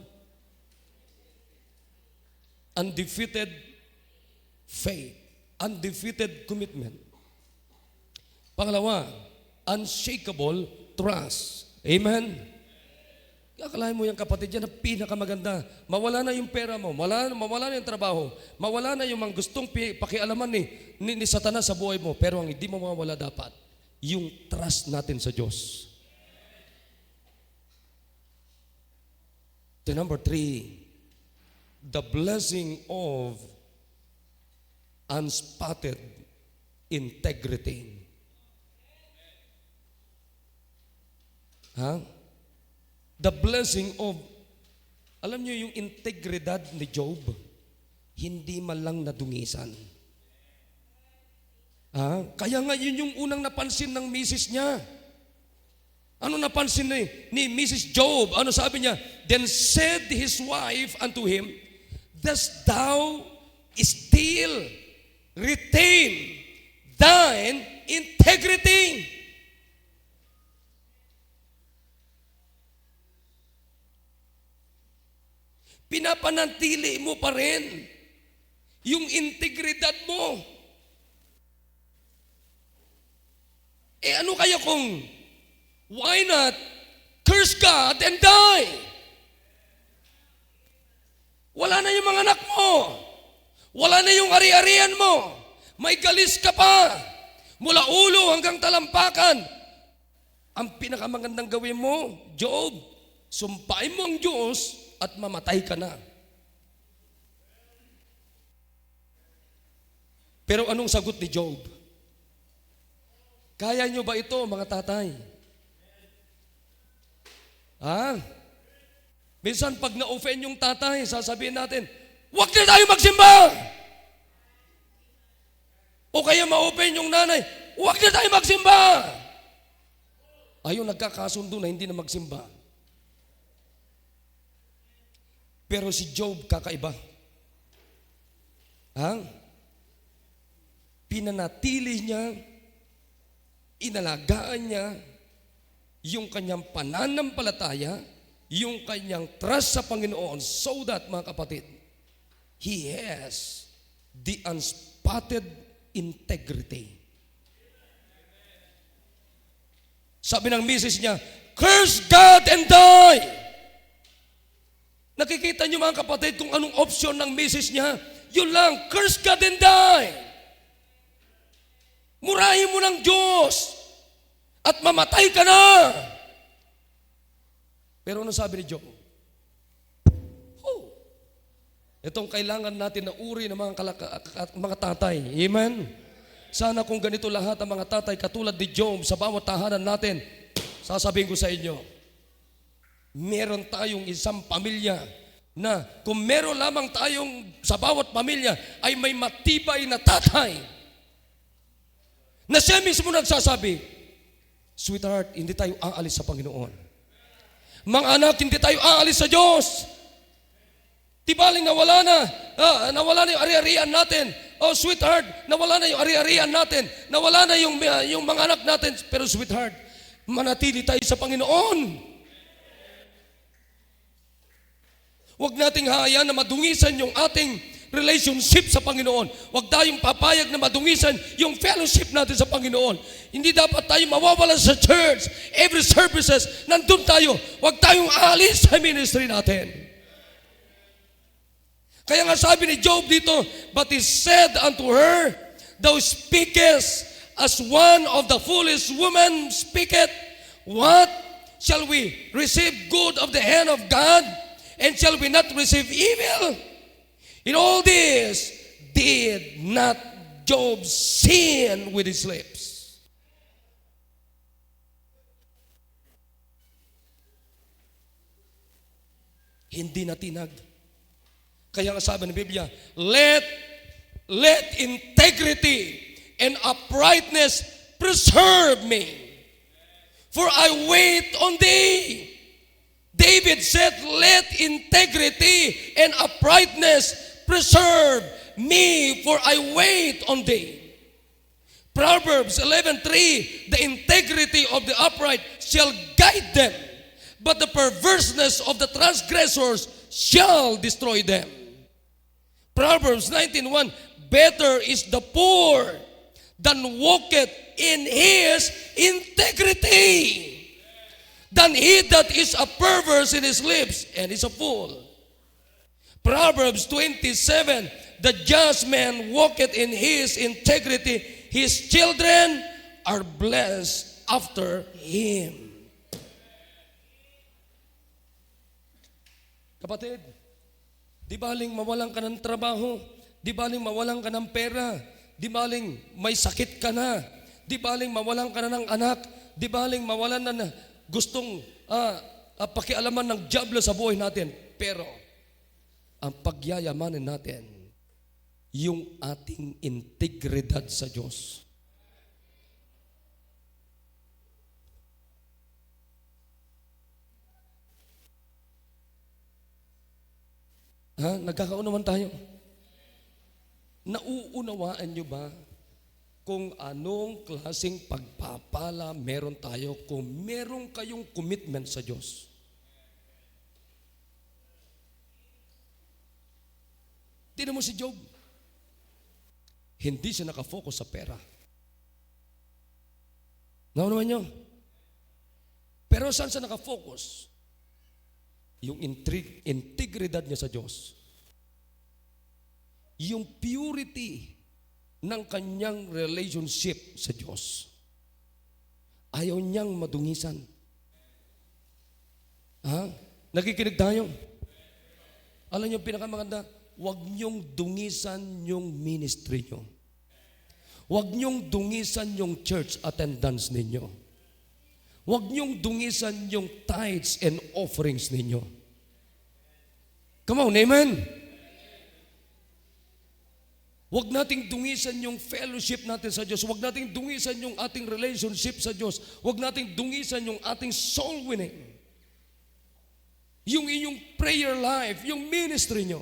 undefeated faith. Undefeated commitment. Pangalawa, unshakable trust. Amen? Akalain mo yung kapatid yan na pinakamaganda. Mawala na yung pera mo, mawala na yung trabaho, mawala na yung mga gustong pakialaman ni Satanas sa buhay mo. Pero ang hindi mo mawala dapat, yung trust natin sa Diyos. The number 3, the blessing of unspotted integrity. The blessing of, alam niyo yung integridad ni Job, hindi man lang nadungisan. Kaya nga yun yung unang napansin ng misis niya. Ano napansin ni Mrs. Job? Ano sabi niya? Then said his wife unto him, dost thou still retain thine integrity? Pinapanatili mo pa rin yung integridad mo. Ano kaya kung why not curse God and die? Wala na yung mga anak mo. Wala na yung ari-arian mo. May galis ka pa. Mula ulo hanggang talampakan. Ang pinakamagandang gawin mo, Job, sumpain mo ang Diyos at mamatay ka na. Pero anong sagot ni Job? Kaya nyo ba ito, mga tatay? Minsan pag na-offend yung tatay, sasabihin natin, huwag na tayo magsimba! O kaya ma-offend yung nanay, huwag na tayo magsimba! Ayun, nagkakasundo na hindi na magsimba. Pero si Job kakaiba. Pinanatili niya, inalagaan niya yung kanyang pananampalataya, yung kanyang trust sa Panginoon so that, mga kapatid, he has the unspotted integrity. Sabi ng misis niya, curse God and die! Nakikita niyo mga kapatid kung anong option ng misis niya? Yun lang, curse God and die. Murahin mo ng Diyos at mamatay ka na. Pero ano sabi ni Job? Itong kailangan natin na uri ng mga tatay. Amen? Sana kung ganito lahat ang mga tatay katulad ni Job sa bawat tahanan natin, sasabihin ko sa inyo, meron tayong isang pamilya na kung meron lamang tayong sa bawat pamilya ay may matibay na tatay na siya mismo nagsasabi, sweetheart, hindi tayo aalis sa Panginoon. Mga anak, hindi tayo aalis sa Diyos. Tibaling nawala na yung ari-arian natin. Oh, sweetheart, nawala na yung ari-arian natin. Nawala na yung mga anak natin. Pero sweetheart, manatili tayo sa Panginoon. Huwag nating hayaan na madungisan yung ating relationship sa Panginoon. Huwag tayong papayag na madungisan yung fellowship natin sa Panginoon. Hindi dapat tayo mawawala sa church. Every services, nandun tayo. Huwag tayong alis sa ministry natin. Kaya nga sabi ni Job dito, but he said unto her, thou speakest as one of the foolish women speaketh. What? Shall we receive good of the hand of God? And shall we not receive evil? In all this, did not Job sin with his lips? Hindi na tinag. Kaya nga sabi ng Biblia, let integrity and uprightness preserve me, for I wait on thee. David said, let integrity and uprightness preserve me, for I wait on thee. Proverbs 11:3, the integrity of the upright shall guide them, but the perverseness of the transgressors shall destroy them. Proverbs 19:1, better is the poor than walketh in his integrity, than he that is a perverse in his lips and is a fool. Proverbs 27, the just man walketh in his integrity, his children are blessed after him. Kapatid, di baling mawalan ka ng trabaho, di baling mawalan ka ng pera, di baling may sakit ka na, di baling mawalan ka na ng anak, di baling mawalan na gustong pakialaman ng diablo sa buhay natin. Pero, ang pagyayamanin natin, yung ating integridad sa Diyos. Nagkakaunawan tayo. Nauunawaan nyo ba kung anong klaseng pagpapala meron tayo kung meron kayong commitment sa Diyos? Tingnan mo si Job. Hindi siya nakafocus sa pera. Naunawan nyo? Pero saan siya nakafocus? Yung integridad niya sa Diyos. Yung purity ng kanyang relationship sa Diyos. Ayaw niyang madungisan. Nakikinig tayo? Alam niyo, pinakamaganda, huwag niyong dungisan yung ministry niyo. Huwag niyong dungisan yung church attendance ninyo. Huwag niyong dungisan yung tithes and offerings ninyo. Come on, amen? Huwag nating dungisan yung fellowship natin sa Diyos. Huwag nating dungisan yung ating relationship sa Diyos. Huwag nating dungisan yung ating soul winning. Yung inyong prayer life, yung ministry nyo.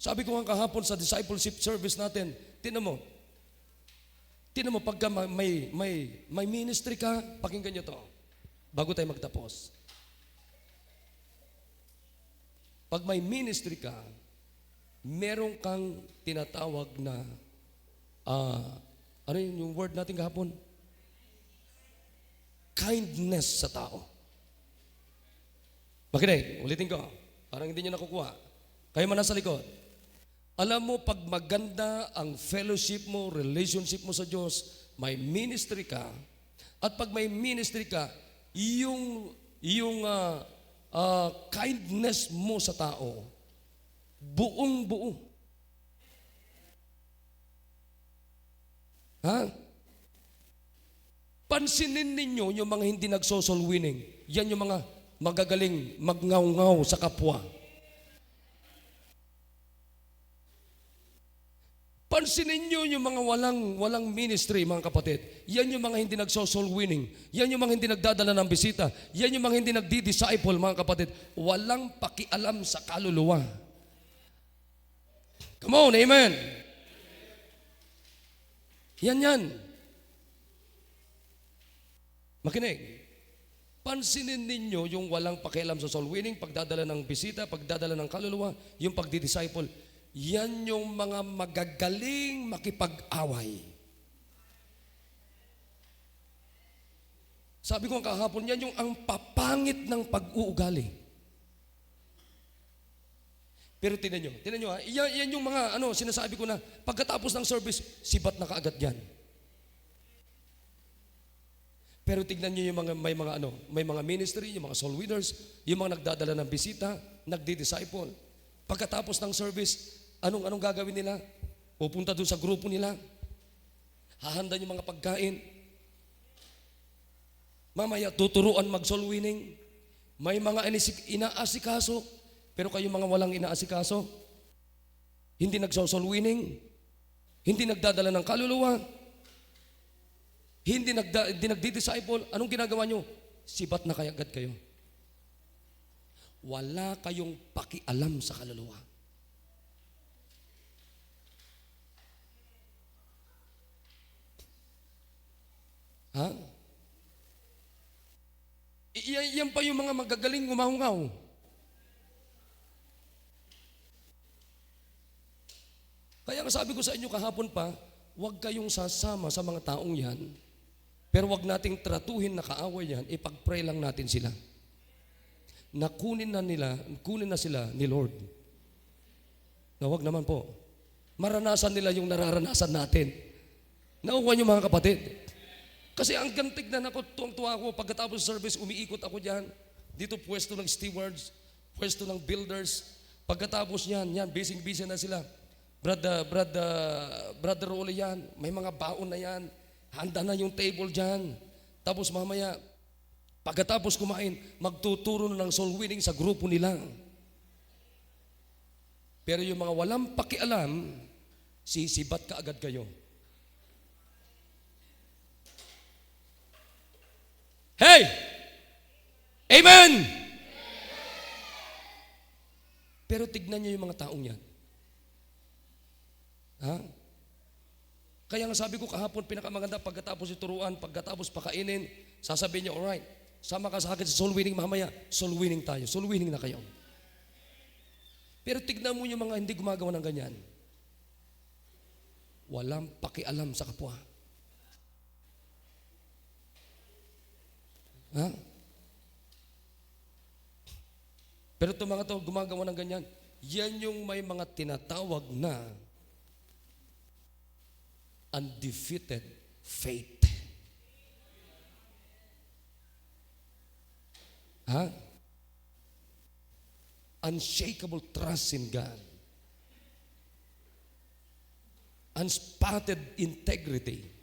Sabi ko nga kahapon sa discipleship service natin, tinan mo, pagka may ministry ka, pakinggan nyo to, bago tayo magtapos. Pag may ministry ka, meron kang tinatawag na, ano yung word natin kahapon? Kindness sa tao. Makinig, ulitin ko, parang hindi nyo nakukuha. Kayo man nasa likod. Alam mo, pag maganda ang fellowship mo, relationship mo sa Diyos, may ministry ka, at pag may ministry ka, yung kindness mo sa tao, buong-buo. Pansinin ninyo yung mga hindi nagso-soul winning. Yan yung mga magagaling magngaw-ngaw sa kapwa. Pansinin nyo yung mga walang ministry, mga kapatid. Yan yung mga hindi nagso-soul winning. Yan yung mga hindi nagdadala ng bisita. Yan yung mga hindi nagdi-disciple, mga kapatid. Walang pakialam sa kaluluwa. Come on, amen. Yan. Makinig. Pansinin ninyo yung walang pakialam sa soul winning, pagdadala ng bisita, pagdadala ng kaluluwa, yung pagdi-disciple. Yan yung mga magagaling makipag-away. Sabi ko kahapon, yan yung ang papangit ng pag-uugali. Pero tinan nyo ha, yan yung mga sinasabi ko na pagkatapos ng service, sibat na kaagad yan. Pero tignan nyo yung may mga ministry, yung mga soul winners, yung mga nagdadala ng bisita, nagdi-disciple. Pagkatapos ng service, anong gagawin nila? Pupunta doon sa grupo nila. Hahanda yung mga pagkain. Mamaya tuturuan mag-soul winning. May mga inaasikaso, pero kayo mga walang inaasikaso, hindi nag-soul winning, hindi nagdadala ng kaluluwa, hindi nagdi-disciple, anong ginagawa nyo? Sibat na kayagad kayo. Wala kayong pakialam sa kaluluwa. Ha? Yan pa yung mga magagaling umahungaw. Kaya sabi ko sa inyo kahapon pa, huwag kayong sasama sa mga taong yan, pero huwag nating tratuhin na kaaway yan, ipag-pray lang natin sila. Kunin na sila ni Lord. Na huwag naman po. Maranasan nila yung nararanasan natin. Nauwa niyo mga kapatid. Kasi ang gantig na ako, tuwang-tuwa ako, pagkatapos ng service, umiikot ako dyan. Dito pwesto ng stewards, pwesto ng builders. Pagkatapos yan, busy na sila. Brother Rolly yan, may mga baon na yan. Handa na yung table dyan. Tapos mamaya, pagkatapos kumain, magtuturo na ng soul winning sa grupo nila. Pero yung mga walang pakialam, sisibat ka agad kayo. Hey! Amen! Pero tignan niyo yung mga taong yan. Ha? Kaya nga sabi ko kahapon, pinakamaganda pagkatapos ituruan, pagkatapos pakainin, sasabihin niyo, alright, sama ka sa akin sa soul winning mamaya. Soul winning tayo. Soul winning na kayo. Pero tignan mo yung mga hindi gumagawa ng ganyan. Walang pakialam sa kapwa. Ha? Pero itong mga to gumagawa ng ganyan, yan yung may mga tinatawag na undefeated faith. Ha? Unshakable trust in God. Unspotted integrity.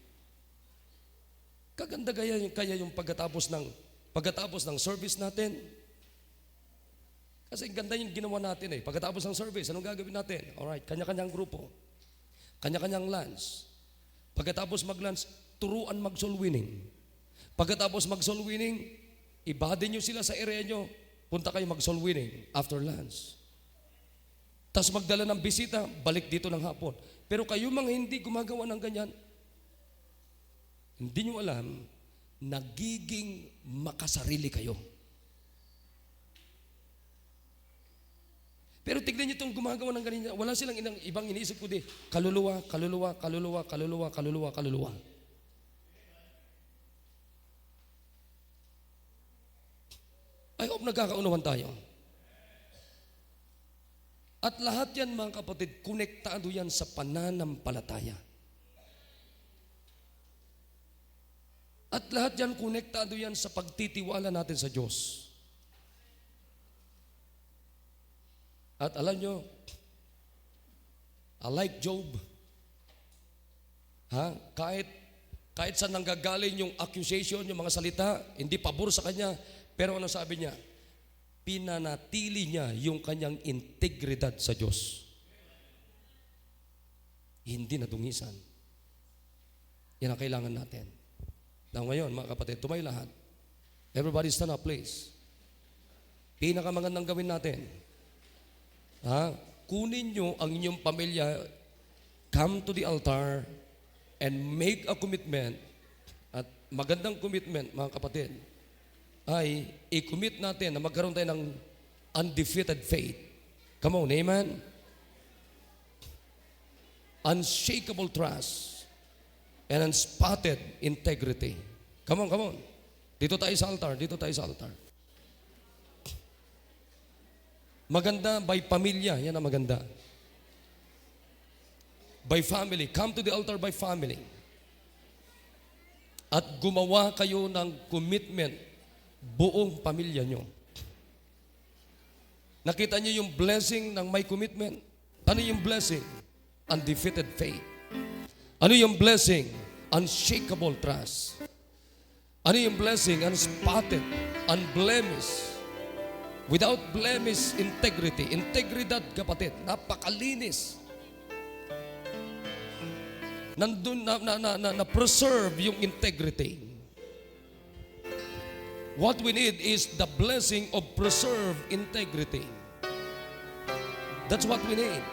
Kaganda kaya yung pagkatapos ng service natin. Kasi ganda yung ginawa natin eh. Pagkatapos ng service, anong gagawin natin? Alright, kanya-kanyang grupo. Kanya-kanyang lunch. Pagkatapos mag-lunch, turuan mag-soul winning. Pagkatapos mag-soul winning, ibadin nyo sila sa area nyo. Punta kayo mag-soul winning after lunch. Tapos magdala ng bisita, balik dito ng hapon. Pero kayo mga hindi gumagawa ng ganyan, hindi nyo alam, nagiging makasarili kayo. Pero tignan nyo itong gumagawa ng ganyan, wala silang ibang iniisip kundi kaluluwa. I hope nagkakaunawan tayo. At lahat yan mga kapatid, konektado yan sa pananampalataya. At lahat yan, konektado yan sa pagtitiwala natin sa Diyos. At alam nyo, like Job, kahit saan nanggagaling yung accusation, yung mga salita, hindi pabor sa kanya, pero ano sabi niya? Pinanatili niya yung kanyang integridad sa Diyos. hindi nadungisan. Yan ang kailangan natin. Now ngayon, mga kapatid, tumayo lahat. Everybody stand up, please. Pinakamagandang gawin natin. Kunin nyo ang inyong pamilya, come to the altar, and make a commitment. At magandang commitment, mga kapatid, ay i-commit natin na magkaroon tayo ng undefeated faith. Come on, amen? Unshakable trust and unspotted integrity. Come on, come on. Dito tayo sa altar, dito tayo sa altar. Maganda by pamilya, yan ang maganda. By family, come to the altar by family. At gumawa kayo ng commitment buong pamilya nyo. Nakita niyo yung blessing ng may commitment? Ano yung blessing? Undefeated faith. Ano yung blessing? Unshakable trust. Ano yung blessing? Unspotted, unblemished. Without blemish, integrity. Integridad, kapatid. Napakalinis. Nandun na preserve yung integrity. What we need is the blessing of preserved integrity. That's what we need.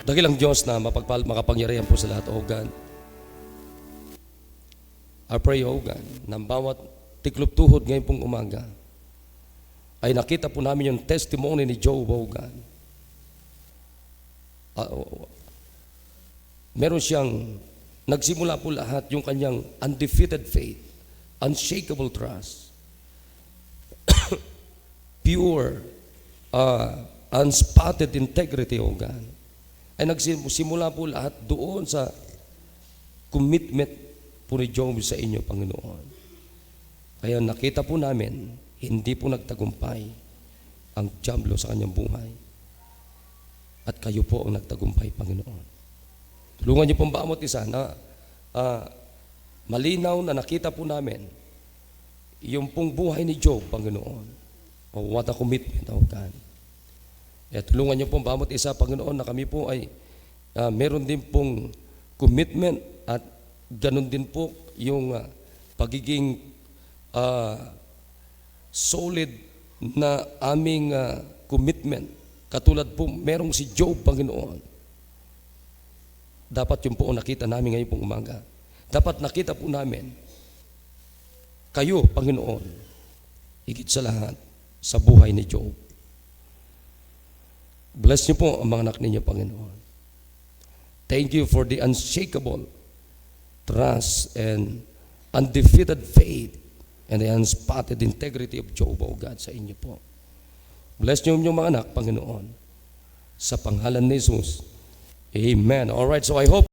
Dakilang Diyos na makapangyarihan po sa lahat, O God. I pray, O God, na bawat tiklop tuhod ngayon pong umaga ay nakita po namin yung testimony ni Job, O God. Meron siyang, nagsimula po lahat yung kanyang undefeated faith, unshakable trust, pure, unspotted integrity, O God. Ay nagsimula po lahat doon sa commitment po ni Job sa inyo, Panginoon. Kaya nakita po namin, hindi po nagtagumpay ang diablo sa kanyang buhay. At kayo po ang nagtagumpay, Panginoon. Tulungan niyo pong bawat isa na malinaw na nakita po namin yung pong buhay ni Job, Panginoon. Oh, what a commitment, oh God. At tulungan niyo pong bawat isa, Panginoon, na kami po ay meron din pong commitment at ganun din po yung pagiging solid na aming commitment. Katulad po, merong si Job, Panginoon. Dapat yung po nakita namin ngayon pong umaga. Dapat nakita po namin kayo, Panginoon, higit sa lahat sa buhay ni Job. Bless niyo po ang mga anak ninyo, Panginoon. Thank you for the unshakable trust and undefeated faith and the unspotted integrity of Job, O God, sa inyo po. Bless niyo yung mga anak, Panginoon. Sa pangalan ni Jesus. Amen. All right, so I hope